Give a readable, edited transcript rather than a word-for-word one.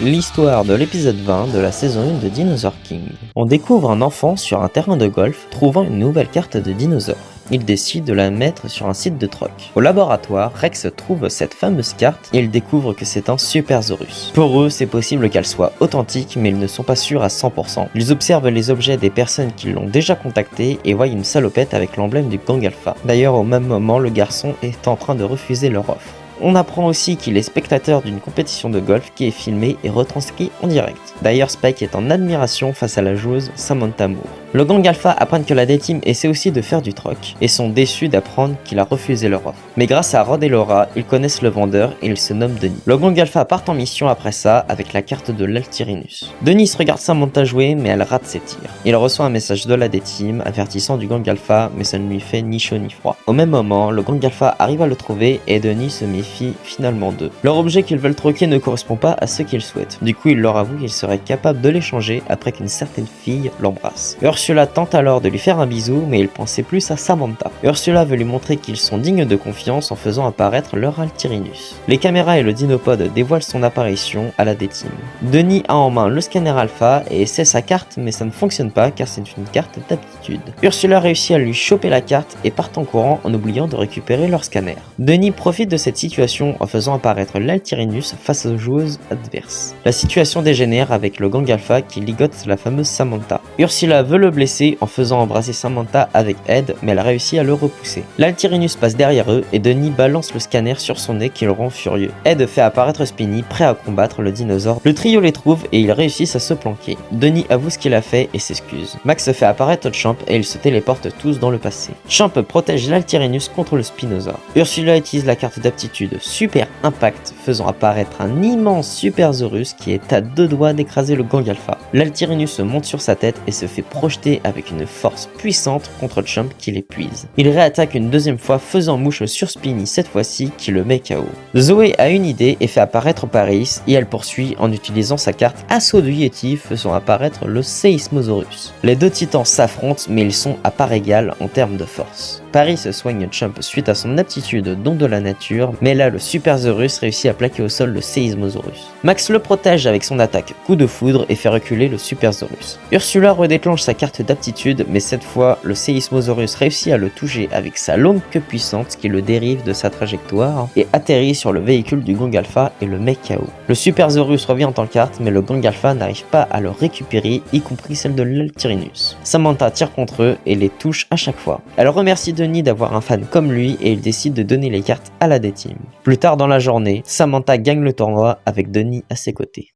L'histoire de l'épisode 20 de la saison 1 de Dinosaur King. On découvre un enfant sur un terrain de golf trouvant une nouvelle carte de dinosaure. Il décide de la mettre sur un site de troc. Au laboratoire, Rex trouve cette fameuse carte et il découvre que c'est un Supersaurus. Pour eux, c'est possible qu'elle soit authentique, mais ils ne sont pas sûrs à 100%. Ils observent les objets des personnes qui l'ont déjà contacté et voient une salopette avec l'emblème du gang Alpha. D'ailleurs, au même moment, le garçon est en train de refuser leur offre. On apprend aussi qu'il est spectateur d'une compétition de golf qui est filmée et retranscrite en direct. D'ailleurs, Spike est en admiration face à la joueuse Samantha Moore. Le gang Alpha apprennent que la D-Team essaie aussi de faire du troc et sont déçus d'apprendre qu'il a refusé leur offre. Mais grâce à Rod et Laura, ils connaissent le vendeur et il se nomme Denis. Le gang Alpha part en mission après ça avec la carte de l'Altyrinus. Denis regarde Samantha jouer mais elle rate ses tirs. Il reçoit un message de la D-Team avertissant du gang Alpha mais ça ne lui fait ni chaud ni froid. Au même moment, le gang Alpha arrive à le trouver et Denis se méfie finalement d'eux. Leur objet qu'ils veulent troquer ne correspond pas à ce qu'ils souhaitent. Du coup, il leur avoue qu'il serait capable de l'échanger après qu'une certaine fille l'embrasse. Ursula tente alors de lui faire un bisou, mais il pensait plus à Samantha. Ursula veut lui montrer qu'ils sont dignes de confiance en faisant apparaître leur Altyrinus. Les caméras et le dinopode dévoilent son apparition à la D-Team. Denis a en main le scanner Alpha et essaie sa carte, mais ça ne fonctionne pas car c'est une carte d'aptitude. Ursula réussit à lui choper la carte et part en courant en oubliant de récupérer leur scanner. Denis profite de cette situation en faisant apparaître l'Altyrinus face aux joueuses adverses. La situation dégénère avec le gang Alpha qui ligote la fameuse Samantha. Ursula veut le blesser en faisant embrasser Samantha avec Ed, mais elle réussit à le repousser. L'Altyrinus passe derrière eux et Denis balance le scanner sur son nez qui le rend furieux. Ed fait apparaître Spinny prêt à combattre le dinosaure. Le trio les trouve et ils réussissent à se planquer. Denis avoue ce qu'il a fait et s'excuse. Max fait apparaître Champ et ils se téléportent tous dans le passé. Champ protège l'Altyrinus contre le Spinosaure. Ursula utilise la carte d'aptitude Super Impact, faisant apparaître un immense Supersaurus qui est à deux doigts d'écraser le gang Alpha. L'Altyrinus monte sur sa tête et se fait projeter avec une force puissante contre Champ qui l'épuise. Il réattaque une deuxième fois faisant mouche sur Spinny cette fois-ci qui le met KO. Zoé a une idée et fait apparaître Paris et elle poursuit en utilisant sa carte Assaut du Yeti faisant apparaître le Seismosaurus. Les deux titans s'affrontent mais ils sont à part égale en termes de force. Paris soigne Champ suite à son aptitude don de la nature, mais là le Supersaurus réussit à plaquer au sol le Seismosaurus. Max le protège avec son attaque coup de foudre et fait reculer le Supersaurus. Ursula redéclenche sa carte d'aptitude, mais cette fois le Seismosaurus réussit à le toucher avec sa longue queue puissante qui le dérive de sa trajectoire et atterrit sur le véhicule du gang Alpha et le met KO. Le Supersaurus revient en carte, mais le gang Alpha n'arrive pas à le récupérer, y compris celle de l'Altyrinus. Samantha tire contre eux et les touche à chaque fois. Elle remercie Denis d'avoir un fan comme lui et il décide de donner les cartes à la D-Team. Plus tard dans la journée, Samantha gagne le tournoi avec Denis à ses côtés.